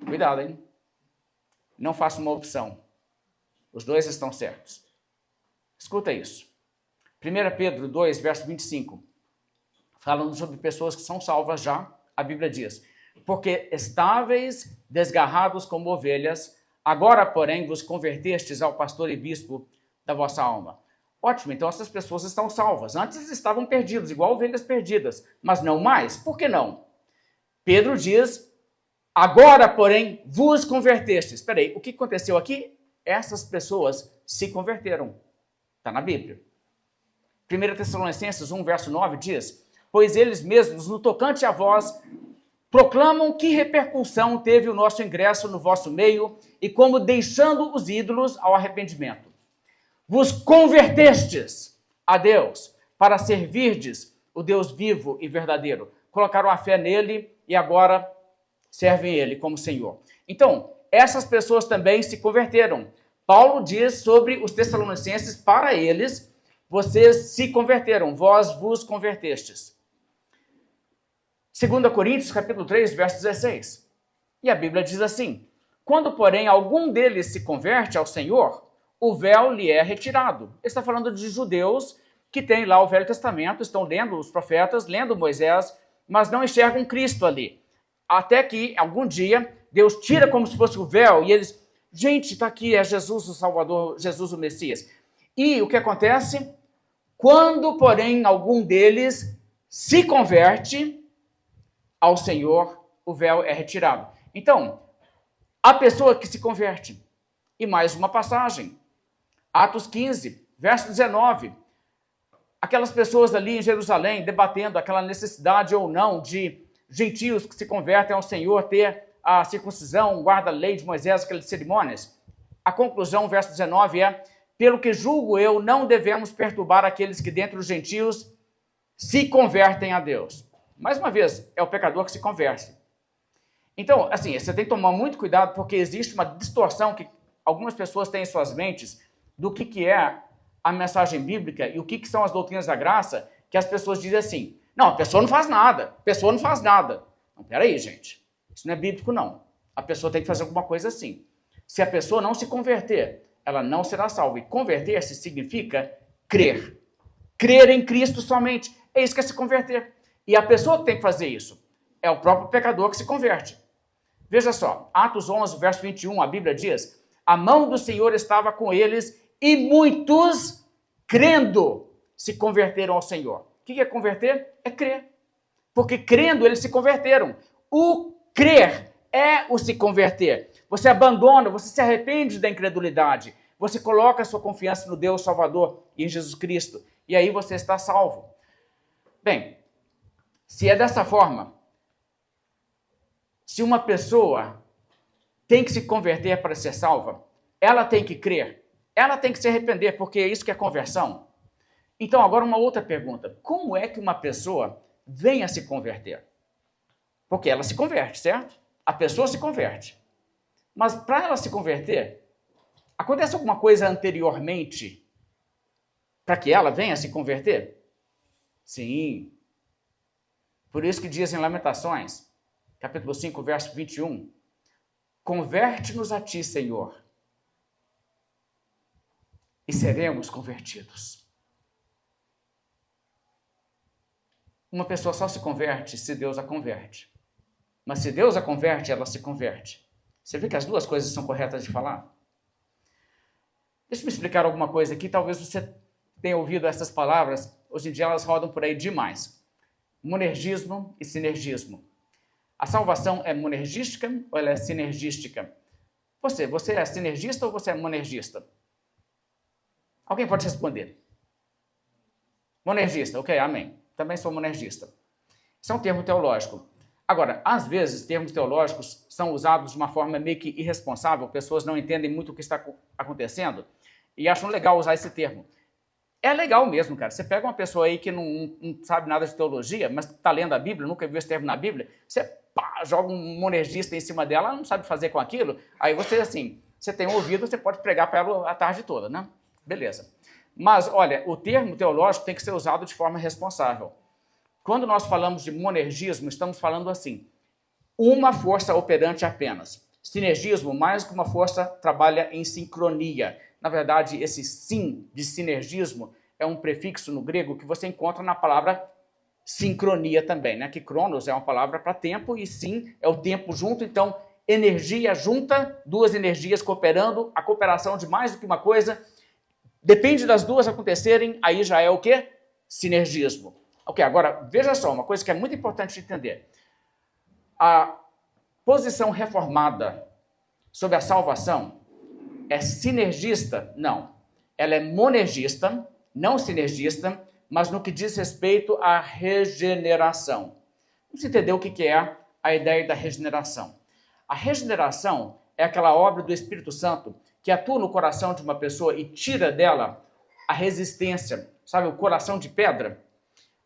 Speaker 1: Cuidado, hein? Não faça uma opção. Os dois estão certos. Escuta isso. 1 Pedro 2, verso 25. Falando sobre pessoas que são salvas já, a Bíblia diz: porque estáveis, desgarrados como ovelhas, agora, porém, vos convertestes ao pastor e bispo da vossa alma. Ótimo, então essas pessoas estão salvas. Antes estavam perdidos, igual ovelhas perdidas, mas não mais. Por que não? Pedro diz: agora, porém, vos convertestes. Espera aí, o que aconteceu aqui? Essas pessoas se converteram. Está na Bíblia. 1 Tessalonicenses 1, verso 9 diz: pois eles mesmos, no tocante a vós, proclamam que repercussão teve o nosso ingresso no vosso meio e como, deixando os ídolos ao arrependimento, vos convertestes a Deus para servirdes o Deus vivo e verdadeiro. Colocaram a fé nele e agora servem ele como Senhor. Então, essas pessoas também se converteram. Paulo diz sobre os Tessalonicenses, para eles, vocês se converteram, vós vos convertestes. 2 Coríntios, capítulo 3, verso 16. E a Bíblia diz assim: quando, porém, algum deles se converte ao Senhor, o véu lhe é retirado. Ele está falando de judeus que têm lá o Velho Testamento, estão lendo os profetas, lendo Moisés, mas não enxergam Cristo ali. Até que, algum dia, Deus tira como se fosse o véu e eles, gente, está aqui, é Jesus o Salvador, Jesus o Messias. E o que acontece? Quando, porém, algum deles se converte ao Senhor, o véu é retirado. Então, a pessoa que se converte. E mais uma passagem. Atos 15, verso 19. Aquelas pessoas ali em Jerusalém debatendo aquela necessidade ou não de gentios que se convertem ao Senhor ter a circuncisão, guarda a lei de Moisés, aquelas cerimônias. A conclusão, verso 19, é: pelo que julgo eu, não devemos perturbar aqueles que dentre os gentios se convertem a Deus. Mais uma vez, é o pecador que se converte. Então, assim, você tem que tomar muito cuidado, porque existe uma distorção que algumas pessoas têm em suas mentes do que é a mensagem bíblica e o que são as doutrinas da graça, que as pessoas dizem assim: não, a pessoa não faz nada, a pessoa não faz nada. Não, peraí, gente, isso não é bíblico, não. A pessoa tem que fazer alguma coisa assim. Se a pessoa não se converter, ela não será salva. E converter-se significa crer. Crer em Cristo somente. É isso que é se converter. E a pessoa que tem que fazer isso é o próprio pecador que se converte. Veja só, Atos 11, verso 21, a Bíblia diz: a mão do Senhor estava com eles e muitos, crendo, se converteram ao Senhor. O que é converter? É crer. Porque crendo, eles se converteram. O crer é o se converter. Você abandona, você se arrepende da incredulidade. Você coloca a sua confiança no Deus Salvador e em Jesus Cristo. E aí você está salvo. Bem, se é dessa forma, se uma pessoa tem que se converter para ser salva, ela tem que crer, ela tem que se arrepender, porque é isso que é conversão. Então, agora uma outra pergunta: como é que uma pessoa vem a se converter? Porque ela se converte, certo? A pessoa se converte. Mas para ela se converter, acontece alguma coisa anteriormente para que ela venha a se converter? Sim. Por isso que diz em Lamentações, capítulo 5, verso 21, converte-nos a ti, Senhor, e seremos convertidos. Uma pessoa só se converte se Deus a converte. Mas se Deus a converte, ela se converte. Você vê que as duas coisas são corretas de falar? Deixa eu me explicar alguma coisa aqui. Talvez você tenha ouvido essas palavras. Hoje em dia elas rodam por aí demais. Monergismo e sinergismo. A salvação é monergística ou ela é sinergística? Você é sinergista ou você é monergista? Alguém pode responder. Monergista, ok, amém. Também sou monergista. Isso é um termo teológico. Agora, às vezes, termos teológicos são usados de uma forma meio que irresponsável, pessoas não entendem muito o que está acontecendo e acham legal usar esse termo. É legal mesmo, cara. Você pega uma pessoa aí que não sabe nada de teologia, mas está lendo a Bíblia, nunca viu esse termo na Bíblia, você joga um monergista em cima dela, ela não sabe fazer com aquilo, aí você, assim, você tem um ouvido, você pode pregar para ela a tarde toda, né? Beleza. Mas, olha, o termo teológico tem que ser usado de forma responsável. Quando nós falamos de monergismo, estamos falando assim, uma força operante apenas. Sinergismo, mais que uma força, trabalha em sincronia. Na verdade, esse sim de sinergismo é um prefixo no grego que você encontra na palavra sincronia também, né? Que cronos é uma palavra para tempo e sim é o tempo junto, então energia junta, duas energias cooperando, a cooperação de mais do que uma coisa, depende das duas acontecerem, aí já é o quê? Sinergismo. Ok, agora veja só, uma coisa que é muito importante de entender. A posição reformada sobre a salvação é sinergista? Não. Ela é monergista, não sinergista, mas no que diz respeito à regeneração. Vamos entender o que é a ideia da regeneração. A regeneração é aquela obra do Espírito Santo que atua no coração de uma pessoa e tira dela a resistência, sabe, o coração de pedra.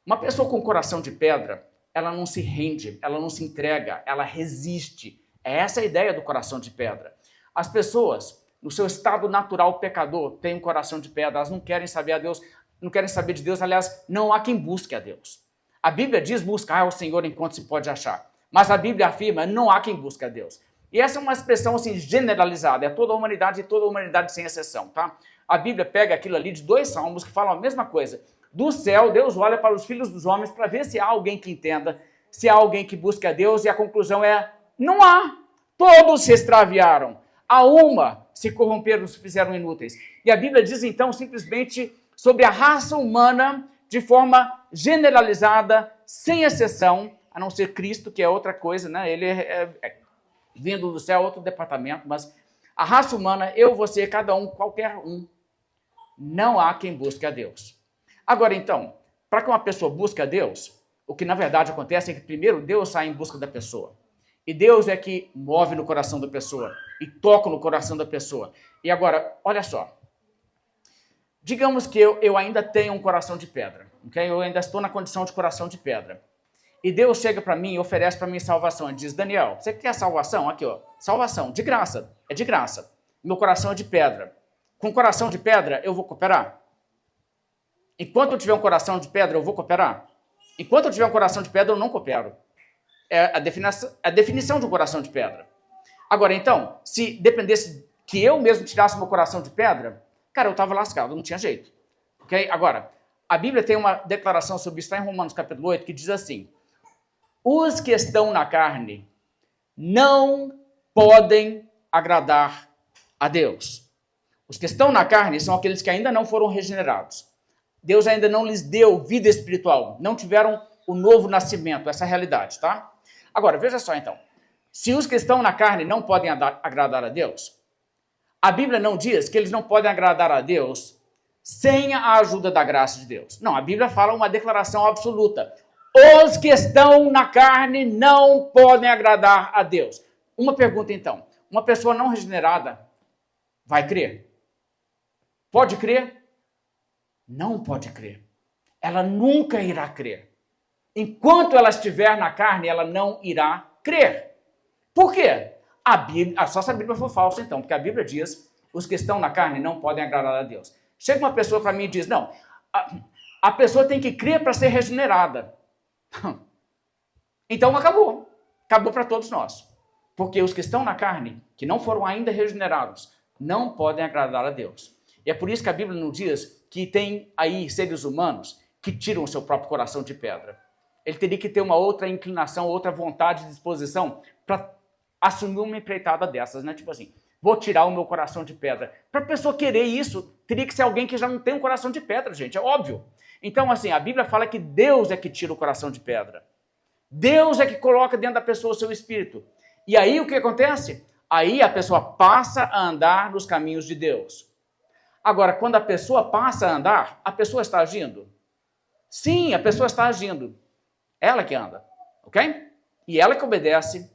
Speaker 1: Uma pessoa com coração de pedra, ela não se rende, ela não se entrega, ela resiste. É essa a ideia do coração de pedra. As pessoas, no seu estado natural pecador, têm um coração de pedra, elas não querem saber a Deus, não querem saber de Deus, aliás, não há quem busque a Deus. A Bíblia diz buscar o Senhor enquanto se pode achar, mas a Bíblia afirma não há quem busque a Deus. E essa é uma expressão assim generalizada, é toda a humanidade sem exceção, tá? A Bíblia pega aquilo ali de 2 salmos que falam a mesma coisa. Do céu, Deus olha para os filhos dos homens para ver se há alguém que entenda, se há alguém que busque a Deus, e a conclusão é, não há. Todos se extraviaram. A uma se corromperam, se fizeram inúteis. E a Bíblia diz então simplesmente sobre a raça humana de forma generalizada, sem exceção, a não ser Cristo, que é outra coisa, né? Ele é vindo do céu, outro departamento, mas a raça humana, eu, você, cada um, qualquer um, não há quem busque a Deus. Agora, então, para que uma pessoa busque a Deus, o que na verdade acontece é que primeiro Deus sai em busca da pessoa. E Deus é que move no coração da pessoa e toca no coração da pessoa. E agora, olha só. Digamos que eu ainda tenho um coração de pedra, ok? Eu ainda estou na condição de coração de pedra. E Deus chega para mim e oferece para mim salvação. Ele diz, Daniel, você quer salvação? Aqui, ó, salvação, de graça. É de graça. Meu coração é de pedra. Com coração de pedra, eu vou cooperar? Enquanto eu tiver um coração de pedra, eu vou cooperar? Enquanto eu tiver um coração de pedra, eu não coopero. É a definição de um coração de pedra. Agora, então, se dependesse que eu mesmo tirasse meu coração de pedra, cara, eu estava lascado, não tinha jeito. Ok? Agora, a Bíblia tem uma declaração sobre isso, está em Romanos capítulo 8, que diz assim, os que estão na carne não podem agradar a Deus. Os que estão na carne são aqueles que ainda não foram regenerados. Deus ainda não lhes deu vida espiritual, não tiveram o novo nascimento, essa realidade, tá? Agora, veja só então, se os que estão na carne não podem agradar a Deus, a Bíblia não diz que eles não podem agradar a Deus sem a ajuda da graça de Deus. Não, a Bíblia fala uma declaração absoluta. Os que estão na carne não podem agradar a Deus. Uma pergunta então, uma pessoa não regenerada vai crer? Pode crer? Não pode crer. Ela nunca irá crer. Enquanto ela estiver na carne, ela não irá crer. Por quê? A Bíblia, só se a Bíblia for falsa então, porque a Bíblia diz, os que estão na carne não podem agradar a Deus. Chega uma pessoa para mim e diz, não, a pessoa tem que crer para ser regenerada. Então acabou. Acabou para todos nós. Porque os que estão na carne, que não foram ainda regenerados, não podem agradar a Deus. E é por isso que a Bíblia nos diz que tem aí seres humanos que tiram o seu próprio coração de pedra. Ele teria que ter uma outra inclinação, outra vontade de disposição para assumir uma empreitada dessas, né? Tipo assim, vou tirar o meu coração de pedra. Para a pessoa querer isso, teria que ser alguém que já não tem um coração de pedra, gente, é óbvio. Então, assim, a Bíblia fala que Deus é que tira o coração de pedra. Deus é que coloca dentro da pessoa o seu espírito. E aí o que acontece? Aí a pessoa passa a andar nos caminhos de Deus. Agora, quando a pessoa passa a andar, a pessoa está agindo? Sim, a pessoa está agindo. Ela que anda, ok? E ela que obedece,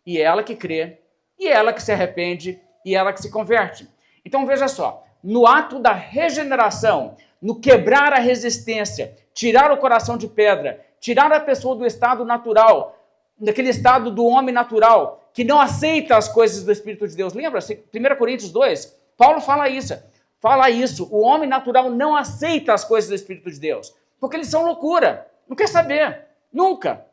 Speaker 1: e ela que crê, e ela que se arrepende, e ela que se converte. Então veja só, no ato da regeneração, no quebrar a resistência, tirar o coração de pedra, tirar a pessoa do estado natural, daquele estado do homem natural, que não aceita as coisas do Espírito de Deus. Lembra? 1 Coríntios 2, Paulo fala isso. O homem natural não aceita as coisas do Espírito de Deus, porque eles são loucura, não quer saber. Nunca.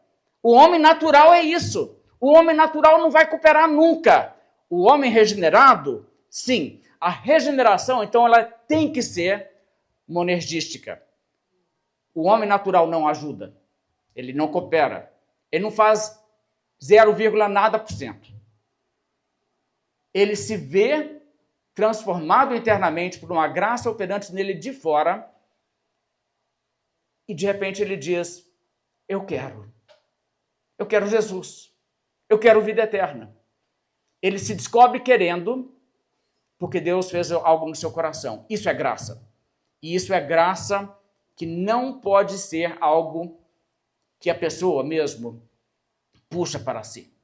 Speaker 1: O homem natural é isso. O homem natural não vai cooperar nunca. O homem regenerado, sim. A regeneração, então, ela tem que ser monergística. O homem natural não ajuda. Ele não coopera. Ele não faz 0, nada por cento. Ele se vê transformado internamente por uma graça operante nele de fora e, de repente, ele diz, eu quero Jesus, eu quero vida eterna. Ele se descobre querendo porque Deus fez algo no seu coração. Isso é graça. E isso é graça que não pode ser algo que a pessoa mesmo puxa para si.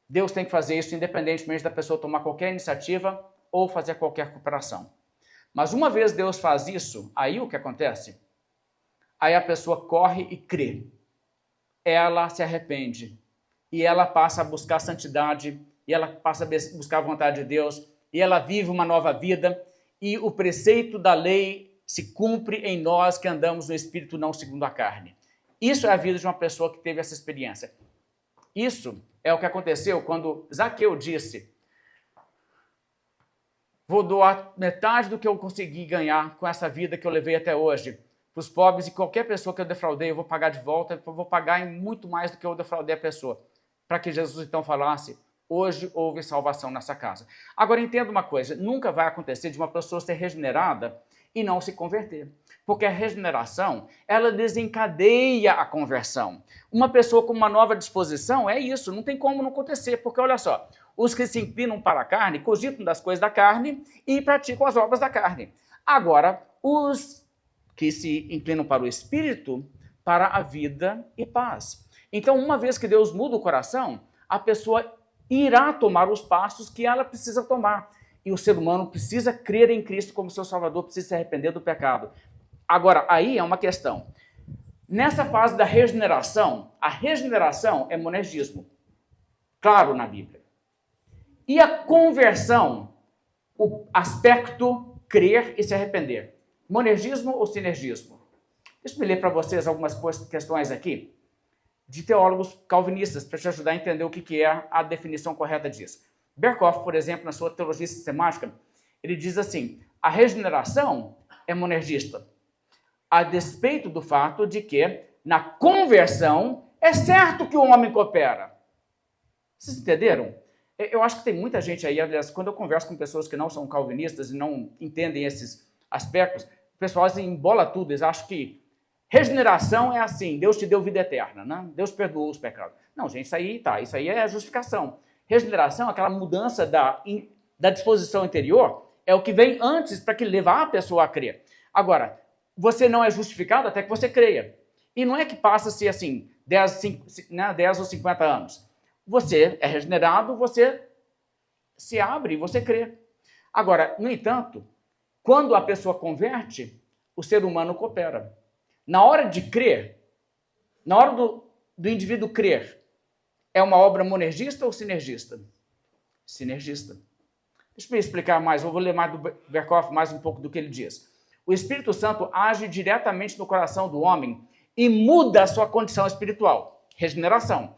Speaker 1: Deus tem que fazer isso independentemente da pessoa tomar qualquer iniciativa ou fazer qualquer cooperação. Mas uma vez Deus faz isso, aí o que acontece? Aí a pessoa corre e crê. Ela se arrepende. E ela passa a buscar santidade. E ela passa a buscar a vontade de Deus. E ela vive uma nova vida. E o preceito da lei se cumpre em nós que andamos no Espírito, não segundo a carne. Isso é a vida de uma pessoa que teve essa experiência. Isso é o que aconteceu quando Zaqueu disse, vou doar metade do que eu consegui ganhar com essa vida que eu levei até hoje para os pobres, e qualquer pessoa que eu defraudei eu vou pagar de volta, eu vou pagar em muito mais do que eu defraudei a pessoa. Para que Jesus então falasse, hoje houve salvação nessa casa. Agora entenda uma coisa, nunca vai acontecer de uma pessoa ser regenerada e não se converter. Porque a regeneração, ela desencadeia a conversão. Uma pessoa com uma nova disposição é isso, não tem como não acontecer, porque olha só, os que se inclinam para a carne, cogitam das coisas da carne e praticam as obras da carne. Agora, os que se inclinam para o Espírito, para a vida e paz. Então, uma vez que Deus muda o coração, a pessoa irá tomar os passos que ela precisa tomar. E o ser humano precisa crer em Cristo como seu Salvador, precisa se arrepender do pecado. Agora, aí é uma questão. Nessa fase da regeneração, a regeneração é monergismo. Claro, na Bíblia. E a conversão, o aspecto crer e se arrepender. Monergismo ou sinergismo? Deixa eu ler para vocês algumas questões aqui de teólogos calvinistas para te ajudar a entender o que é a definição correta disso. Berkhoff, por exemplo, na sua teologia sistemática, ele diz assim, a regeneração é monergista, a despeito do fato de que, na conversão, é certo que o homem coopera. Vocês entenderam? Eu acho que tem muita gente aí, aliás, quando eu converso com pessoas que não são calvinistas e não entendem esses aspectos, o pessoal assim, embola tudo, eles acham que regeneração é assim, Deus te deu vida eterna, né? Deus perdoou os pecados. Não, gente, isso aí é justificação. Regeneração, aquela mudança da disposição interior, é o que vem antes para que levar a pessoa a crer. Agora, você não é justificado até que você creia. E não é que passa-se assim, 10 ou 50 anos. Você é regenerado, você se abre e você crê. Agora, no entanto, quando a pessoa converte, o ser humano coopera. Na hora de crer, na hora do indivíduo crer, é uma obra monergista ou sinergista? Sinergista. Deixa eu me explicar mais, eu vou ler mais do Berkhoff, mais um pouco do que ele diz. O Espírito Santo age diretamente no coração do homem e muda a sua condição espiritual. Regeneração.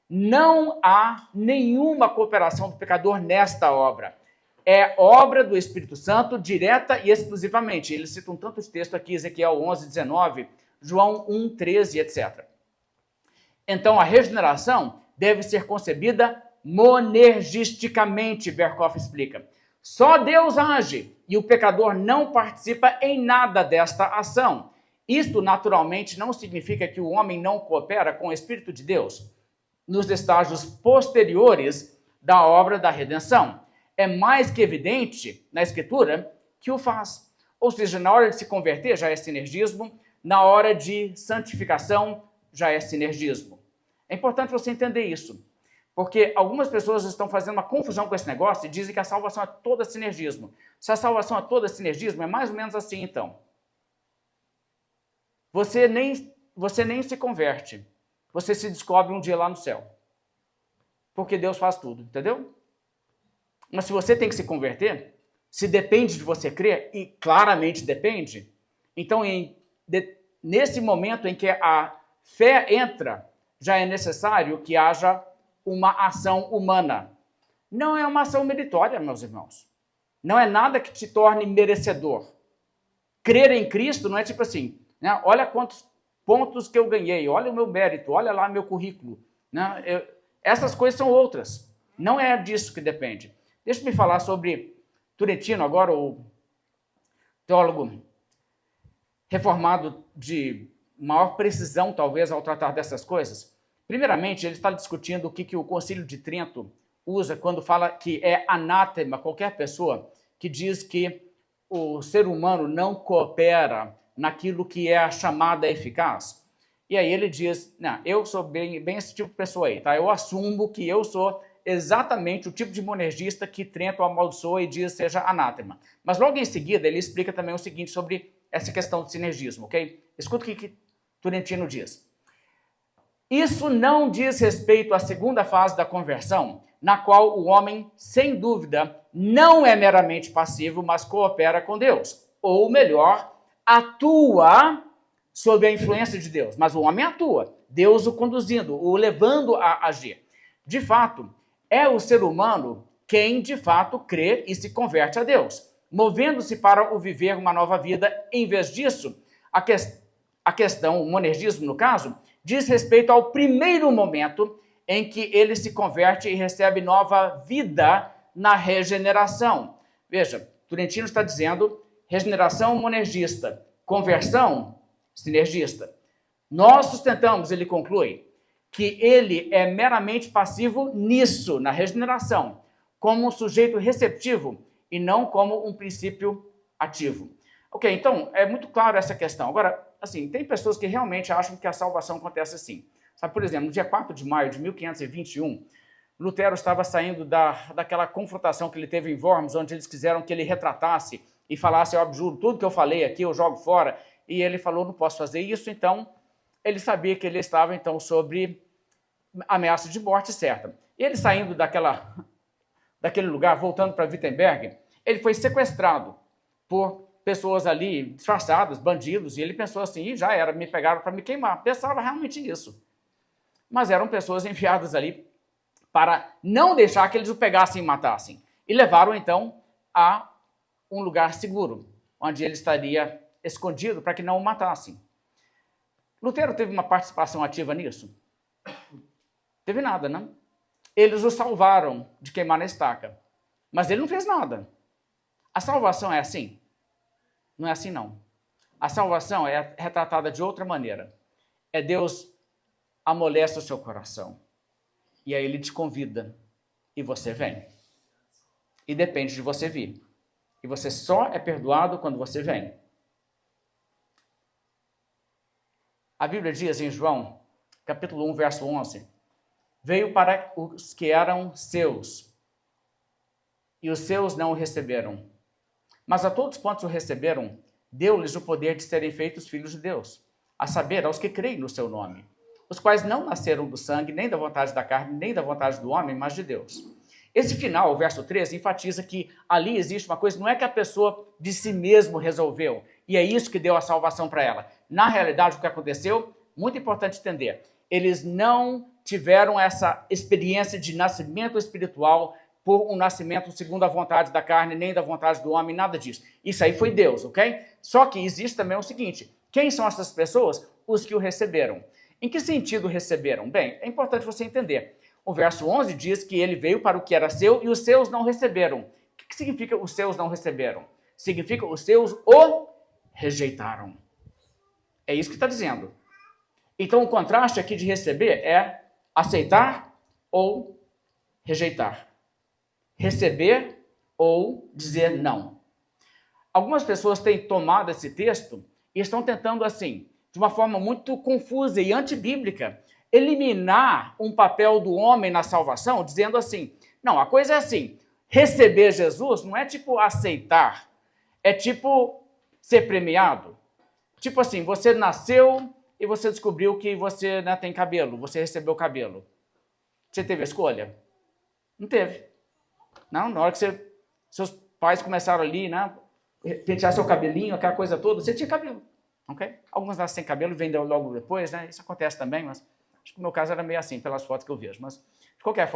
Speaker 1: Não há nenhuma cooperação do pecador nesta obra. É obra do Espírito Santo, direta e exclusivamente. Eles citam tantos textos aqui, Ezequiel 11, 19, João 1, 13, etc. Então, a regeneração deve ser concebida monergisticamente, Berkhoff explica. Só Deus age e o pecador não participa em nada desta ação. Isto, naturalmente, não significa que o homem não coopera com o Espírito de Deus nos estágios posteriores da obra da redenção. É mais que evidente na Escritura que o faz. Ou seja, na hora de se converter já é sinergismo, na hora de santificação já é sinergismo. É importante você entender isso, porque algumas pessoas estão fazendo uma confusão com esse negócio e dizem que a salvação é toda sinergismo. Se a salvação é toda sinergismo, é mais ou menos assim então. Você nem se converte, você se descobre um dia lá no céu. Porque Deus faz tudo, entendeu? Mas se você tem que se converter, se depende de você crer, e claramente depende, então nesse momento em que a fé entra, já é necessário que haja uma ação humana. Não é uma ação meritória, meus irmãos. Não é nada que te torne merecedor. Crer em Cristo não é tipo assim, né? Olha quantos pontos que eu ganhei, olha o meu mérito, olha lá meu currículo. Né? Essas coisas são outras. Não é disso que depende. Deixa eu falar sobre Turentino agora, o teólogo reformado de maior precisão, talvez, ao tratar dessas coisas. Primeiramente, ele está discutindo o que o Concílio de Trento usa quando fala que é anátema qualquer pessoa que diz que o ser humano não coopera naquilo que é a chamada eficaz. E aí ele diz, não, eu sou bem esse tipo de pessoa aí, tá? Eu assumo que eu sou exatamente o tipo de monergista que Trento amaldiçoa e diz seja anátema. Mas logo em seguida ele explica também o seguinte sobre essa questão do sinergismo, ok? Escuta o que Turentino diz. Isso não diz respeito à segunda fase da conversão, na qual o homem, sem dúvida, não é meramente passivo, mas coopera com Deus. Ou melhor, atua sob a influência de Deus. Mas o homem atua, Deus o conduzindo, o levando a agir. De fato, é o ser humano quem, de fato, crê e se converte a Deus, movendo-se para o viver uma nova vida. Em vez disso, a questão, o monergismo, no caso, diz respeito ao primeiro momento em que ele se converte e recebe nova vida na regeneração. Veja, Turentino está dizendo regeneração monergista, conversão sinergista. Nós sustentamos, ele conclui, que ele é meramente passivo nisso, na regeneração, como um sujeito receptivo e não como um princípio ativo. Ok, então, é muito claro essa questão. Agora, assim, tem pessoas que realmente acham que a salvação acontece assim. Sabe, por exemplo, no dia 4 de maio de 1521, Lutero estava saindo daquela confrontação que ele teve em Worms, onde eles quiseram que ele retratasse e falasse, eu abjuro, tudo que eu falei aqui eu jogo fora, e ele falou, não posso fazer isso, então ele sabia que ele estava, então, sob ameaça de morte certa. E ele saindo daquele lugar, voltando para Wittenberg, ele foi sequestrado por pessoas ali disfarçadas, bandidos, e ele pensou assim, já era, me pegaram para me queimar. Pensava realmente isso. Mas eram pessoas enviadas ali para não deixar que eles o pegassem e matassem. E levaram, então, a um lugar seguro, onde ele estaria escondido para que não o matassem. Lutero teve uma participação ativa nisso? Teve nada, não? Eles o salvaram de queimar na estaca, mas ele não fez nada. A salvação é assim? Não é assim, não. A salvação é retratada de outra maneira. É Deus amolece o seu coração. E aí ele te convida. E você vem. E depende de você vir. E você só é perdoado quando você vem. A Bíblia diz em João, capítulo 1, verso 11, veio para os que eram seus, e os seus não o receberam. Mas a todos quantos o receberam, deu-lhes o poder de serem feitos filhos de Deus, a saber, aos que creem no seu nome, os quais não nasceram do sangue, nem da vontade da carne, nem da vontade do homem, mas de Deus. Esse final, o verso 13, enfatiza que ali existe uma coisa, não é que a pessoa de si mesmo resolveu, e é isso que deu a salvação para ela. Na realidade, o que aconteceu, muito importante entender, eles não tiveram essa experiência de nascimento espiritual por um nascimento segundo a vontade da carne, nem da vontade do homem, nada disso. Isso aí foi Deus, ok? Só que existe também o seguinte, quem são essas pessoas? Os que o receberam. Em que sentido receberam? Bem, é importante você entender. O verso 11 diz que ele veio para o que era seu e os seus não receberam. O que significa os seus não receberam? Significa os seus o rejeitaram. É isso que está dizendo. Então, o contraste aqui de receber é aceitar ou rejeitar. Receber ou dizer não. Algumas pessoas têm tomado esse texto e estão tentando, assim, de uma forma muito confusa e antibíblica, eliminar um papel do homem na salvação, dizendo assim, não, a coisa é assim, receber Jesus não é tipo aceitar, é tipo ser premiado. Tipo assim, você nasceu e você descobriu que você, né, tem cabelo, você recebeu cabelo. Você teve a escolha? Não teve. Não, na hora que seus pais começaram ali, né, pentear seu cabelinho, aquela coisa toda, você tinha cabelo. Okay? Alguns nascem sem cabelo e vêm logo depois, né? Isso acontece também, mas Acho que no meu caso era meio assim, pelas fotos que eu vejo. Mas, de qualquer forma,